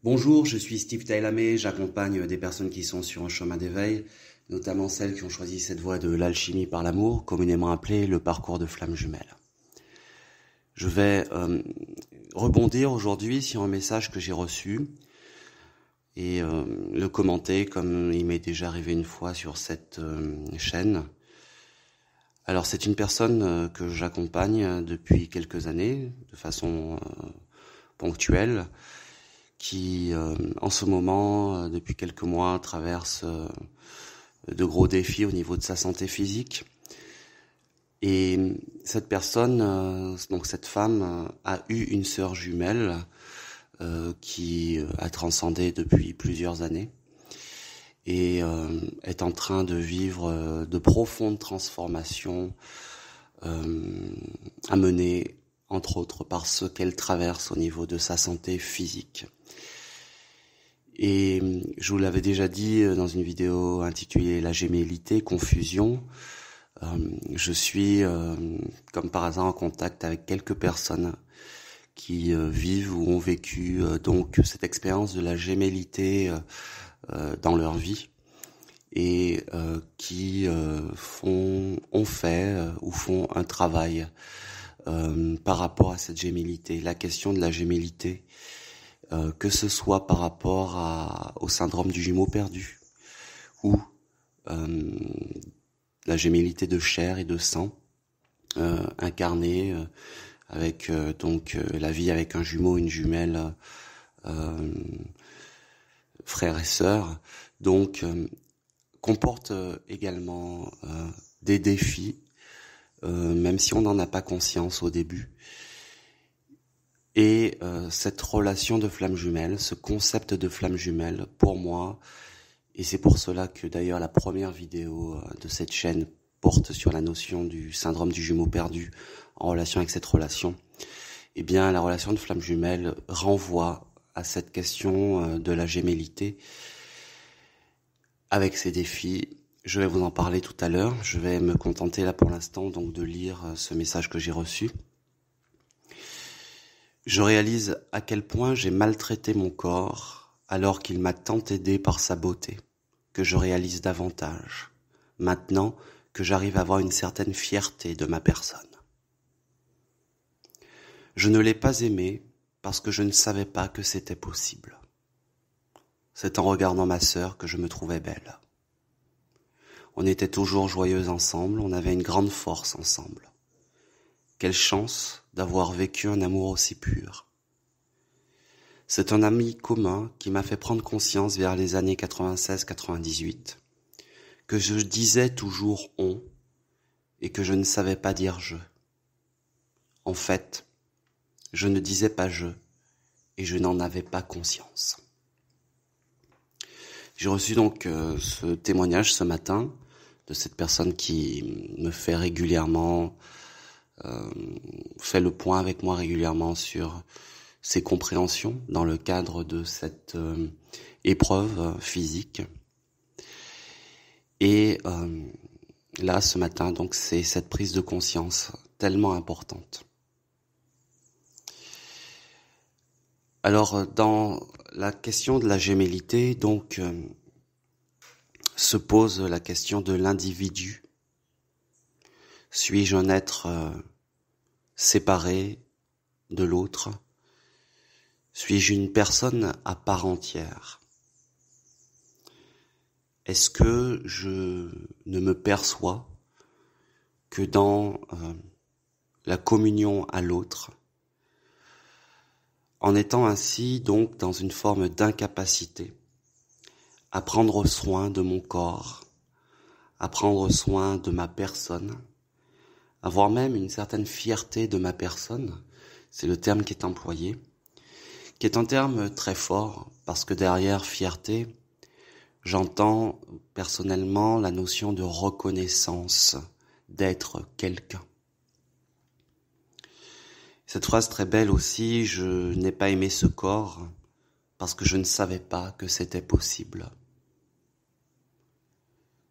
Bonjour, je suis Steve Tailamé, j'accompagne des personnes qui sont sur un chemin d'éveil, notamment celles qui ont choisi cette voie de l'alchimie par l'amour, communément appelée le parcours de flammes jumelles. Je vais rebondir aujourd'hui sur un message que j'ai reçu et le commenter comme il m'est déjà arrivé une fois sur cette chaîne. Alors c'est une personne que j'accompagne depuis quelques années de façon ponctuelle, qui en ce moment, depuis quelques mois, traverse de gros défis au niveau de sa santé physique. Et cette personne, donc cette femme, a eu une sœur jumelle qui a transcendé depuis plusieurs années et est en train de vivre de profondes transformations amenées entre autres par ce qu'elle traverse au niveau de sa santé physique. Et je vous l'avais déjà dit dans une vidéo intitulée La gémellité, confusion. Je suis, comme par hasard, en contact avec quelques personnes qui vivent ou ont vécu donc cette expérience de la gémellité dans leur vie et qui ont fait ou font un travail par rapport à cette gémellité. La question de la gémellité, que ce soit par rapport au syndrome du jumeau perdu ou la gémellité de chair et de sang incarnée avec donc la vie avec un jumeau, une jumelle, frère et sœur, donc comporte également des défis, même si on n'en a pas conscience au début. Et cette relation de flamme jumelle, ce concept de flamme jumelle, pour moi, et c'est pour cela que d'ailleurs la première vidéo de cette chaîne porte sur la notion du syndrome du jumeau perdu en relation avec cette relation, eh bien la relation de flamme jumelle renvoie à cette question de la gémellité avec ses défis. Je vais vous en parler tout à l'heure, je vais me contenter là pour l'instant donc de lire ce message que j'ai reçu. Je réalise à quel point j'ai maltraité mon corps alors qu'il m'a tant aidé par sa beauté, que je réalise davantage, maintenant que j'arrive à avoir une certaine fierté de ma personne. Je ne l'ai pas aimé parce que je ne savais pas que c'était possible. C'est en regardant ma sœur que je me trouvais belle. On était toujours joyeux ensemble, on avait une grande force ensemble. Quelle chance d'avoir vécu un amour aussi pur. C'est un ami commun qui m'a fait prendre conscience vers les années 96-98 que je disais toujours « on » et que je ne savais pas dire « je ». En fait, je ne disais pas « je » et je n'en avais pas conscience. J'ai reçu donc ce témoignage ce matin de cette personne qui me fait régulièrement, fait le point avec moi régulièrement sur ses compréhensions dans le cadre de cette épreuve physique. Et là, ce matin, donc, c'est cette prise de conscience tellement importante. Alors, dans la question de la gémellité, donc, se pose la question de l'individu. Suis-je un être séparé de l'autre ? Suis-je une personne à part entière ? Est-ce que je ne me perçois que dans la communion à l'autre, en étant ainsi donc dans une forme d'incapacité à prendre soin de mon corps, à prendre soin de ma personne, avoir même une certaine fierté de ma personne, c'est le terme qui est employé, qui est un terme très fort, parce que derrière fierté, j'entends personnellement la notion de reconnaissance, d'être quelqu'un. Cette phrase très belle aussi, je n'ai pas aimé ce corps parce que je ne savais pas que c'était possible.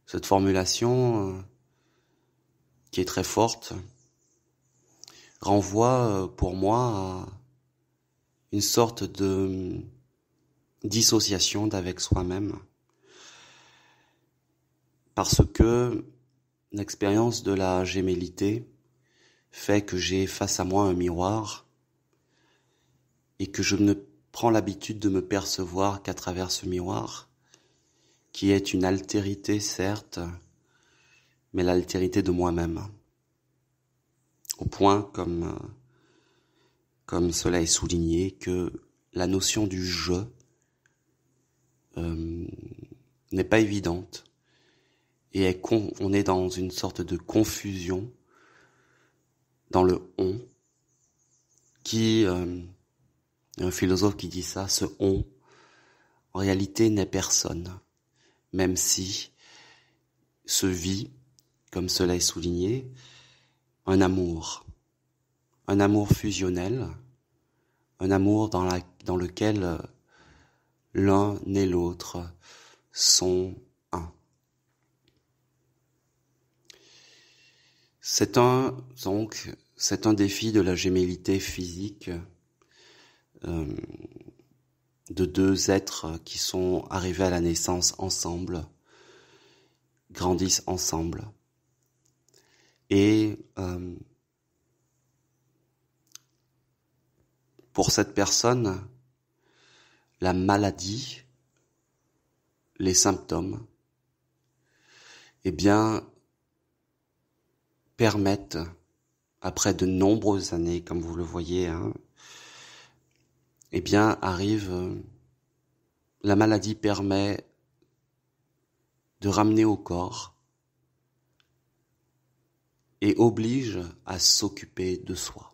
Cette formulation, qui est très forte, renvoie pour moi à une sorte de dissociation d'avec soi-même, parce que l'expérience de la gémellité fait que j'ai face à moi un miroir et que je ne prends l'habitude de me percevoir qu'à travers ce miroir, qui est une altérité certes, mais l'altérité de moi-même. Au point, comme cela est souligné, que la notion du « je » n'est pas évidente et on est dans une sorte de confusion dans le « on » qui, un philosophe qui dit ça, ce « on » en réalité n'est personne, même si se vit, comme cela est souligné, un amour fusionnel, un amour dans lequel l'un et l'autre sont un. C'est un défi de la gémellité physique de deux êtres qui sont arrivés à la naissance ensemble, grandissent ensemble. Et pour cette personne, la maladie, les symptômes, eh bien, permettent, après de nombreuses années, comme vous le voyez, eh bien, la maladie permet de ramener au corps et oblige à s'occuper de soi.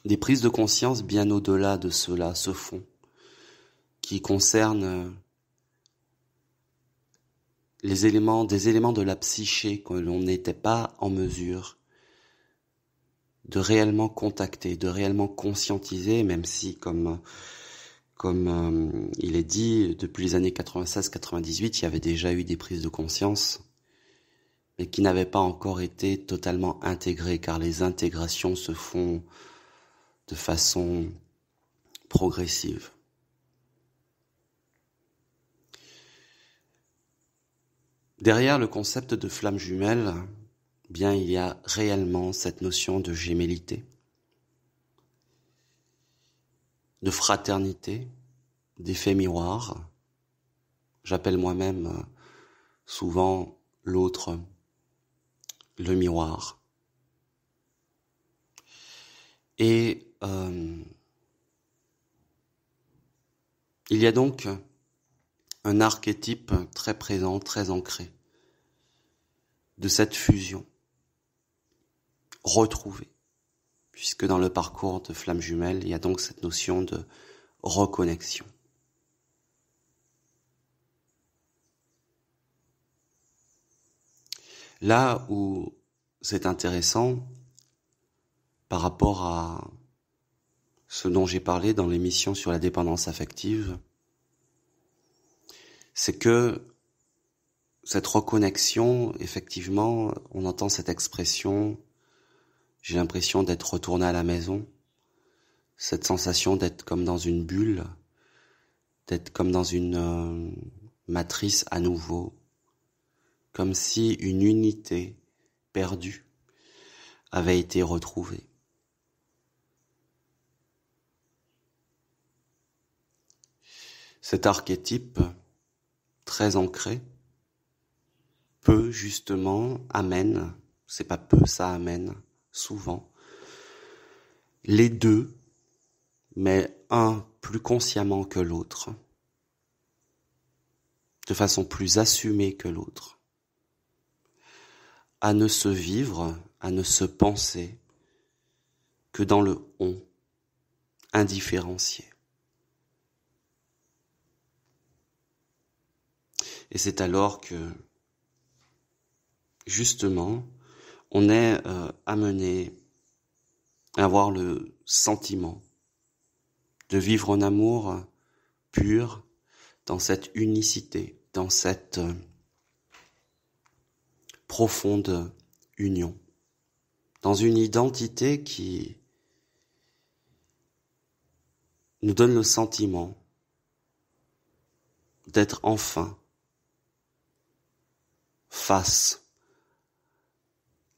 Des prises de conscience bien au-delà de cela se font, qui concernent des éléments de la psyché que l'on n'était pas en mesure de réellement contacter, de réellement conscientiser, même si, comme il est dit, depuis les années 96-98, il y avait déjà eu des prises de conscience, mais qui n'avaient pas encore été totalement intégrées, car les intégrations se font de façon progressive. Derrière le concept de flamme jumelle, bien il y a réellement cette notion de gémellité, de fraternité, d'effet miroir. J'appelle moi-même souvent l'autre le miroir. Et il y a donc un archétype très présent, très ancré de cette fusion retrouvée, puisque dans le parcours de flamme jumelle, il y a donc cette notion de reconnexion. Là où c'est intéressant par rapport à ce dont j'ai parlé dans l'émission sur la dépendance affective, c'est que cette reconnexion, effectivement, on entend cette expression, j'ai l'impression d'être retourné à la maison, cette sensation d'être comme dans une bulle, d'être comme dans une matrice à nouveau, comme si une unité perdue avait été retrouvée. Cet archétype très ancré peut justement amène, c'est pas peu, ça amène souvent les deux, mais un plus consciemment que l'autre, de façon plus assumée que l'autre, à ne se vivre, à ne se penser que dans le on, indifférencié. Et c'est alors que, justement, on est amené à avoir le sentiment de vivre un amour pur dans cette unicité, dans cette profonde union, dans une identité qui nous donne le sentiment d'être enfin face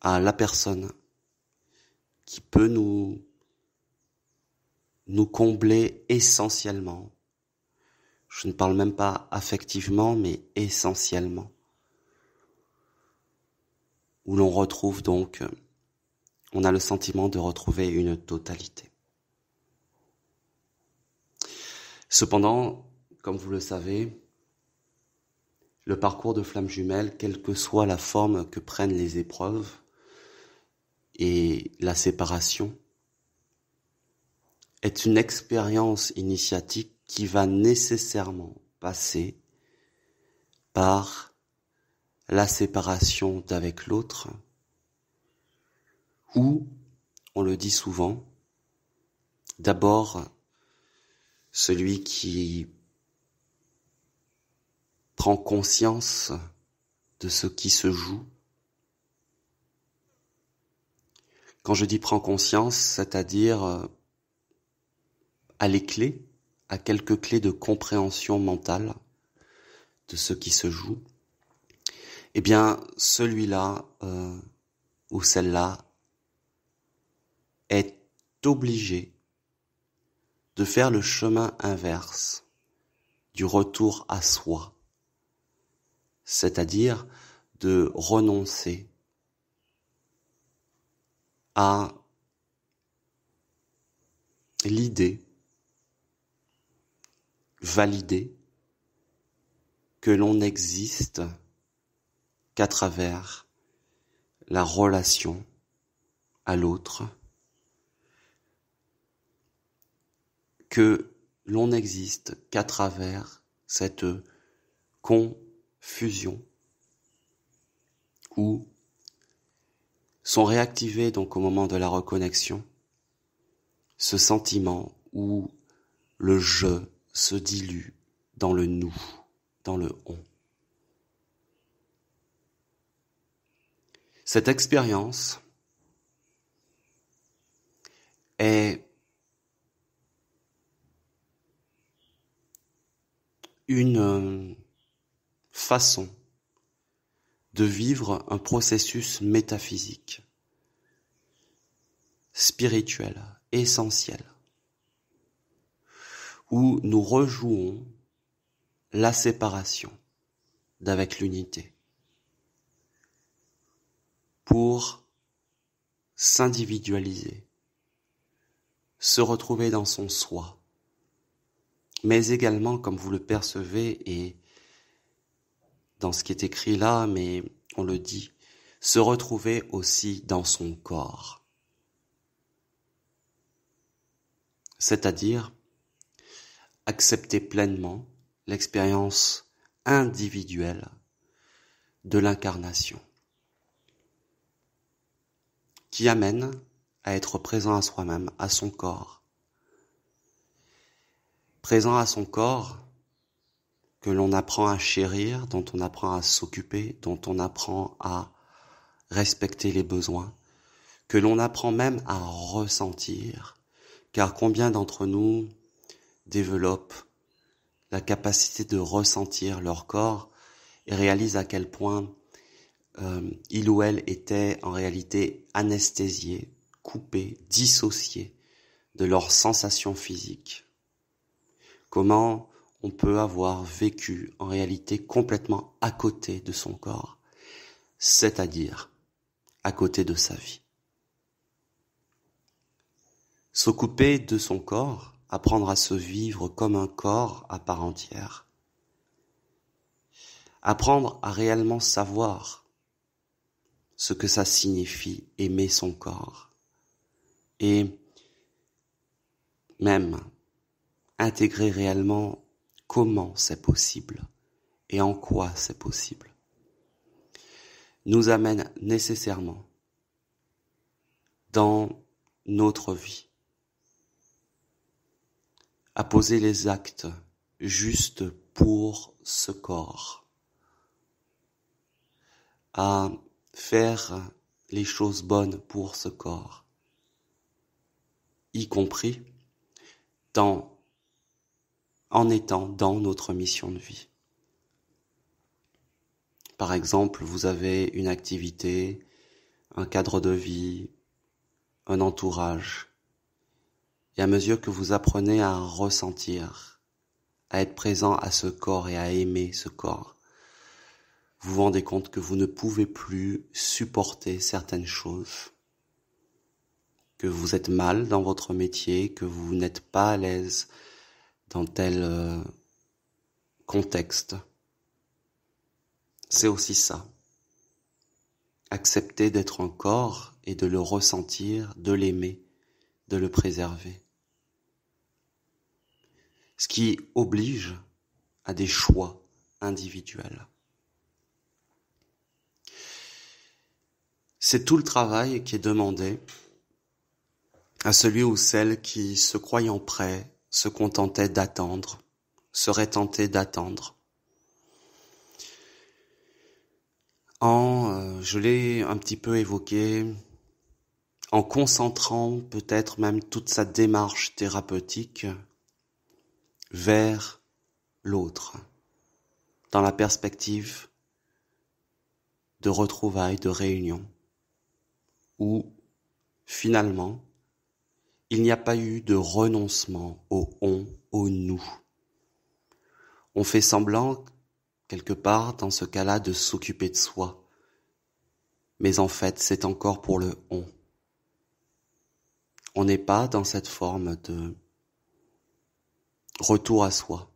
à la personne qui peut nous combler essentiellement. Je ne parle même pas affectivement, mais essentiellement. Où l'on retrouve donc, on a le sentiment de retrouver une totalité. Cependant, comme vous le savez, le parcours de flamme jumelle, quelle que soit la forme que prennent les épreuves et la séparation, est une expérience initiatique qui va nécessairement passer par la séparation d'avec l'autre, ou, on le dit souvent, d'abord celui qui prend conscience de ce qui se joue. Quand je dis prend conscience, c'est-à-dire à les clés, à quelques clés de compréhension mentale de ce qui se joue, eh bien celui-là ou celle-là est obligé de faire le chemin inverse du retour à soi, c'est-à-dire de renoncer à l'idée validée que l'on n'existe qu'à travers la relation à l'autre, que l'on n'existe qu'à travers cette confusion où sont réactivés donc au moment de la reconnexion ce sentiment où le je se dilue dans le nous, dans le on. Cette expérience est une façon de vivre un processus métaphysique, spirituel, essentiel, où nous rejouons la séparation d'avec l'unité pour s'individualiser, se retrouver dans son soi, mais également, comme vous le percevez, et dans ce qui est écrit là, mais on le dit, se retrouver aussi dans son corps. C'est-à-dire accepter pleinement l'expérience individuelle de l'incarnation, qui amène à être présent à soi-même, à son corps. Présent à son corps que l'on apprend à chérir, dont on apprend à s'occuper, dont on apprend à respecter les besoins, que l'on apprend même à ressentir, car combien d'entre nous développent la capacité de ressentir leur corps et réalisent à quel point il ou elle était en réalité anesthésié, coupé, dissocié de leurs sensations physiques. Comment on peut avoir vécu en réalité complètement à côté de son corps, c'est-à-dire à côté de sa vie. Se couper de son corps, apprendre à se vivre comme un corps à part entière, apprendre à réellement savoir ce que ça signifie aimer son corps et même intégrer réellement comment c'est possible et en quoi c'est possible, nous amène nécessairement dans notre vie à poser les actes justes pour ce corps, à faire les choses bonnes pour ce corps, y compris dans en étant dans notre mission de vie. Par exemple, vous avez une activité, un cadre de vie, un entourage. Et à mesure que vous apprenez à ressentir, à être présent à ce corps et à aimer ce corps, vous vous rendez compte que vous ne pouvez plus supporter certaines choses, que vous êtes mal dans votre métier, que vous n'êtes pas à l'aise dans tel contexte. C'est aussi ça. Accepter d'être un corps et de le ressentir, de l'aimer, de le préserver. Ce qui oblige à des choix individuels. C'est tout le travail qui est demandé à celui ou celle qui, se croyant prêt, se contentait d'attendre, serait tenté d'attendre. Je l'ai un petit peu évoqué, en concentrant peut-être même toute sa démarche thérapeutique vers l'autre, dans la perspective de retrouvailles, de réunions, où finalement, il n'y a pas eu de renoncement au on, au nous. On fait semblant, quelque part, dans ce cas-là, de s'occuper de soi. Mais en fait, c'est encore pour le on. On n'est pas dans cette forme de retour à soi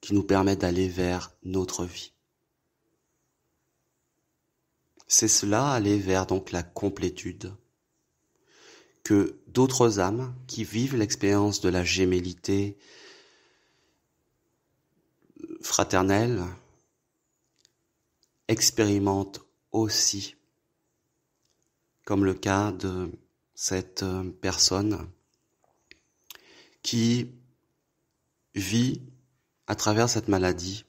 qui nous permet d'aller vers notre vie. C'est cela, aller vers donc la complétude, que d'autres âmes qui vivent l'expérience de la gémellité fraternelle expérimentent aussi, comme le cas de cette personne qui vit à travers cette maladie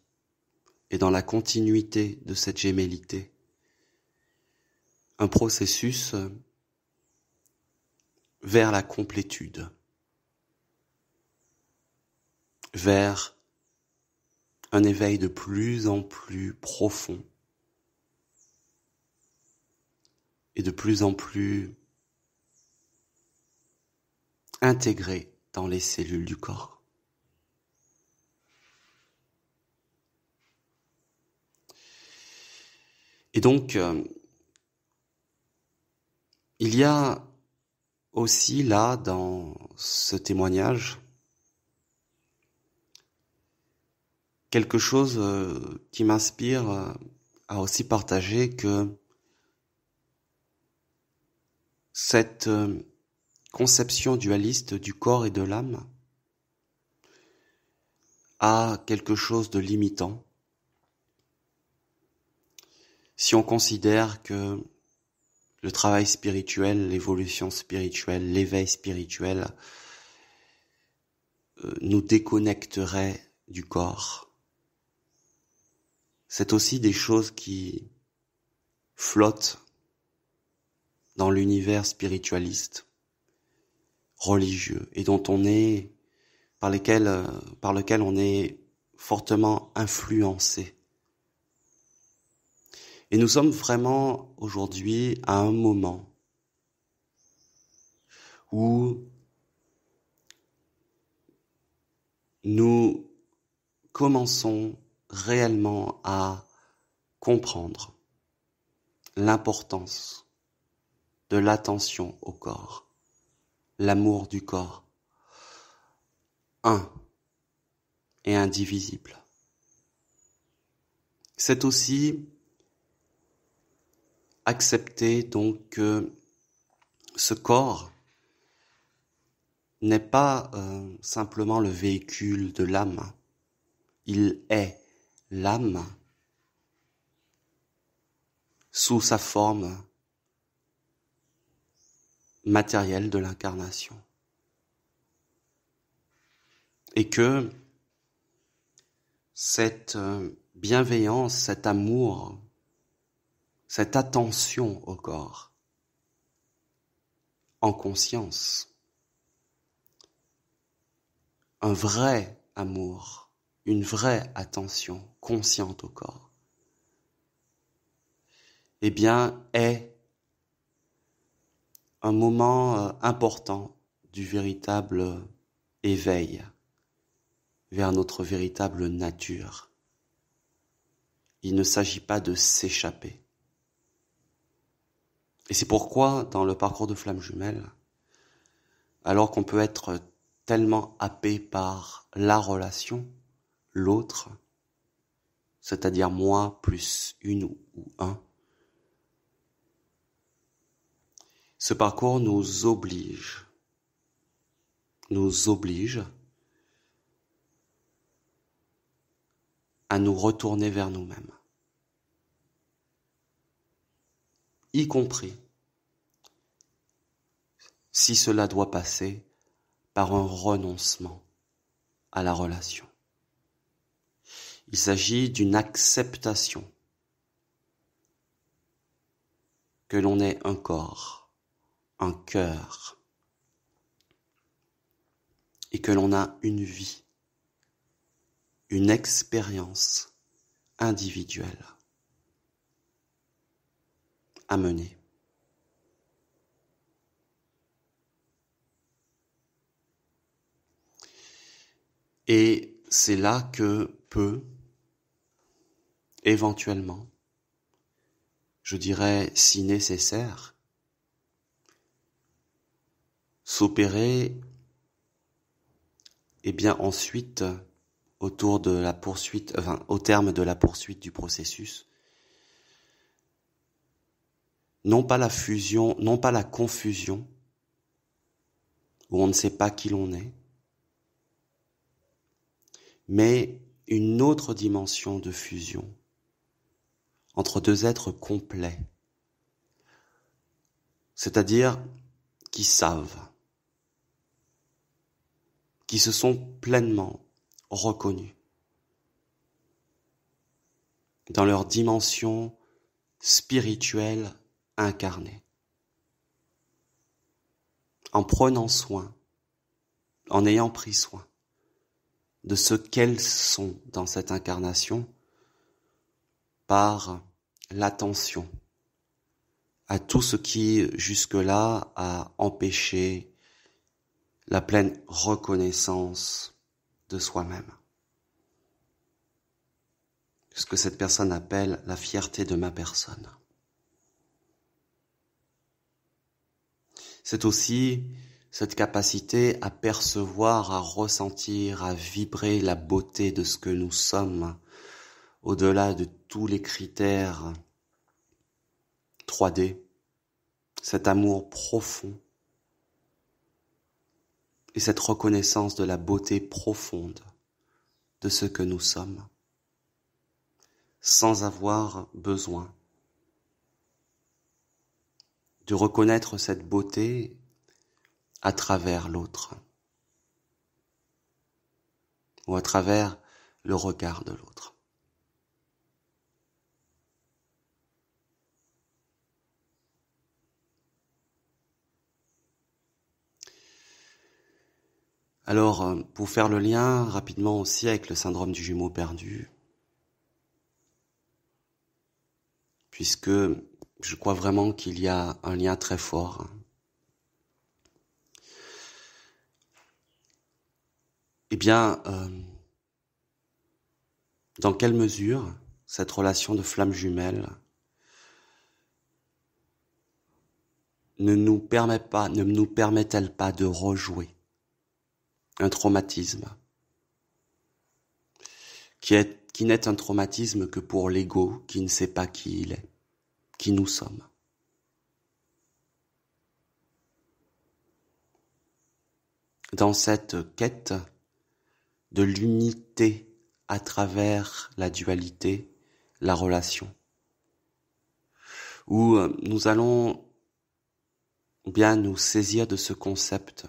et dans la continuité de cette gémellité un processus vers la complétude, vers un éveil de plus en plus profond et de plus en plus intégré dans les cellules du corps. Et donc, il y a aussi là, dans ce témoignage, quelque chose qui m'inspire à aussi partager que cette conception dualiste du corps et de l'âme a quelque chose de limitant. Si on considère que le travail spirituel, l'évolution spirituelle, l'éveil spirituel nous déconnecterait du corps, c'est aussi des choses qui flottent dans l'univers spiritualiste, religieux, et dont on est, par lequel on est fortement influencé. Et nous sommes vraiment aujourd'hui à un moment où nous commençons réellement à comprendre l'importance de l'attention au corps, l'amour du corps, un et indivisible. C'est aussi accepter donc que ce corps n'est pas simplement le véhicule de l'âme. Il est l'âme sous sa forme matérielle de l'incarnation. Et que cette bienveillance, cet amour, cette attention au corps, en conscience, un vrai amour, une vraie attention consciente au corps, eh bien, est un moment important du véritable éveil vers notre véritable nature. Il ne s'agit pas de s'échapper. Et c'est pourquoi, dans le parcours de flamme jumelle, alors qu'on peut être tellement happé par la relation, l'autre, c'est-à-dire moi plus une ou un, ce parcours nous oblige à nous retourner vers nous-mêmes, y compris si cela doit passer par un renoncement à la relation. Il s'agit d'une acceptation que l'on ait un corps, un cœur, et que l'on a une vie, une expérience individuelle à mener. Et c'est là que peut, éventuellement, je dirais si nécessaire, s'opérer, et bien ensuite, au terme de la poursuite du processus, non pas la fusion, non pas la confusion, où on ne sait pas qui l'on est, mais une autre dimension de fusion entre deux êtres complets, c'est-à-dire qui savent, qui se sont pleinement reconnus dans leur dimension spirituelle incarnée, en prenant soin, en ayant pris soin de ce qu'elles sont dans cette incarnation par l'attention à tout ce qui jusque-là a empêché la pleine reconnaissance de soi-même. Ce que cette personne appelle la fierté de ma personne. C'est aussi cette capacité à percevoir, à ressentir, à vibrer la beauté de ce que nous sommes, au-delà de tous les critères 3D, cet amour profond et cette reconnaissance de la beauté profonde de ce que nous sommes, sans avoir besoin de reconnaître cette beauté à travers l'autre ou à travers le regard de l'autre. Alors, pour faire le lien rapidement aussi avec le syndrome du jumeau perdu, puisque je crois vraiment qu'il y a un lien très fort. Eh bien, dans quelle mesure cette relation de flamme jumelle ne nous permet-elle pas de rejouer un traumatisme qui n'est un traumatisme que pour l'ego qui ne sait pas qui il est, qui nous sommes. Dans cette quête de l'unité à travers la dualité, la relation, où nous allons bien nous saisir de ce concept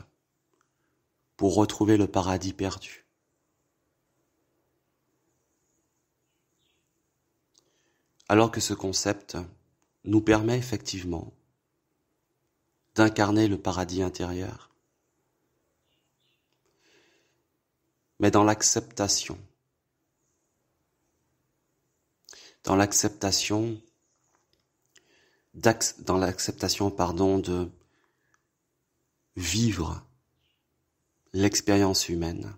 pour retrouver le paradis perdu. Alors que ce concept nous permet effectivement d'incarner le paradis intérieur, mais dans l'acceptation. Dans l'acceptation, de vivre l'expérience humaine,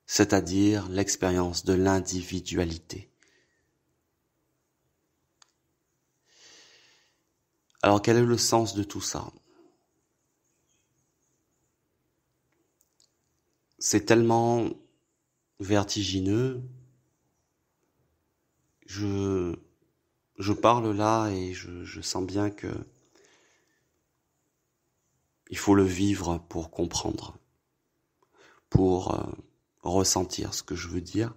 c'est-à-dire l'expérience de l'individualité. Alors quel est le sens de tout ça? C'est tellement vertigineux. Je parle là et je sens bien que il faut le vivre pour comprendre, pour ressentir ce que je veux dire.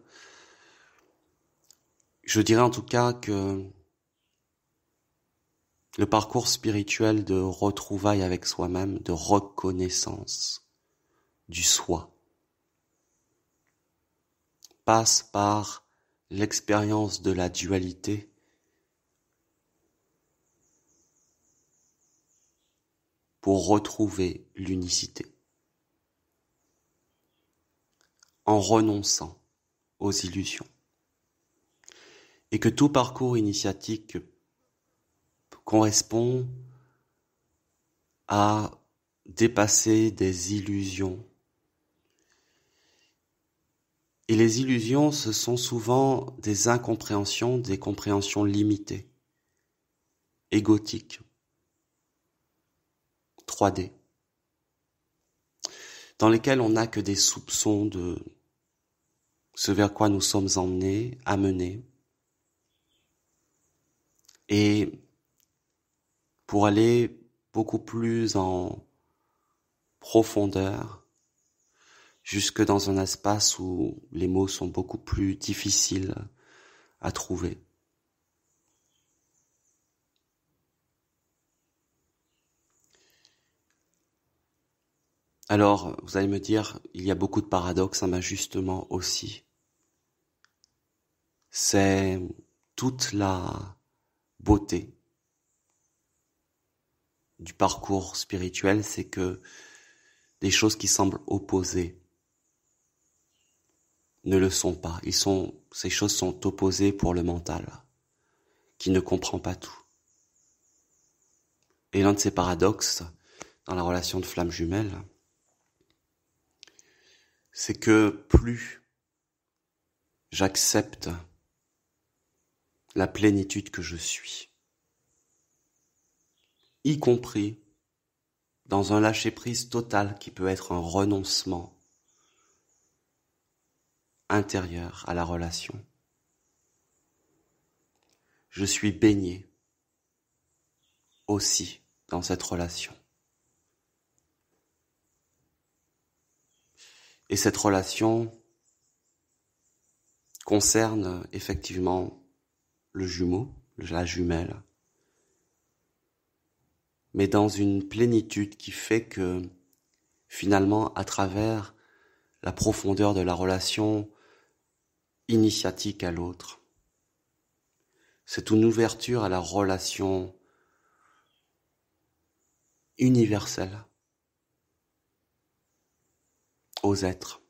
Je dirais en tout cas que le parcours spirituel de retrouvailles avec soi-même, de reconnaissance du soi, passe par l'expérience de la dualité pour retrouver l'unicité, en renonçant aux illusions. Et que tout parcours initiatique correspond à dépasser des illusions. Et les illusions, ce sont souvent des incompréhensions, des compréhensions limitées, égotiques, 3D, dans lesquelles on n'a que des soupçons de ce vers quoi nous sommes emmenés, amenés. Et pour aller beaucoup plus en profondeur, jusque dans un espace où les mots sont beaucoup plus difficiles à trouver. Alors, vous allez me dire, il y a beaucoup de paradoxes, mais justement aussi. C'est toute la beauté du parcours spirituel, c'est que des choses qui semblent opposées ne le sont pas. Ces choses sont opposées pour le mental, qui ne comprend pas tout. Et l'un de ces paradoxes, dans la relation de flamme jumelle, c'est que plus j'accepte la plénitude que je suis, y compris dans un lâcher-prise total qui peut être un renoncement intérieur à la relation, je suis baigné aussi dans cette relation. Et cette relation concerne effectivement le jumeau, la jumelle, mais dans une plénitude qui fait que finalement, à travers la profondeur de la relation initiatique à l'autre, c'est une ouverture à la relation universelle aux êtres,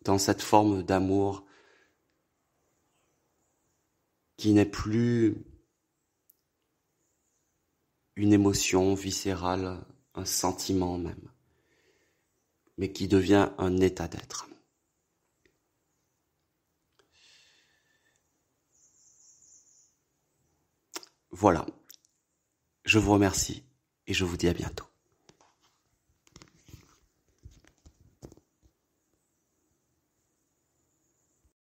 dans cette forme d'amour qui n'est plus une émotion viscérale, un sentiment même, mais qui devient un état d'être. Voilà, je vous remercie et je vous dis à bientôt.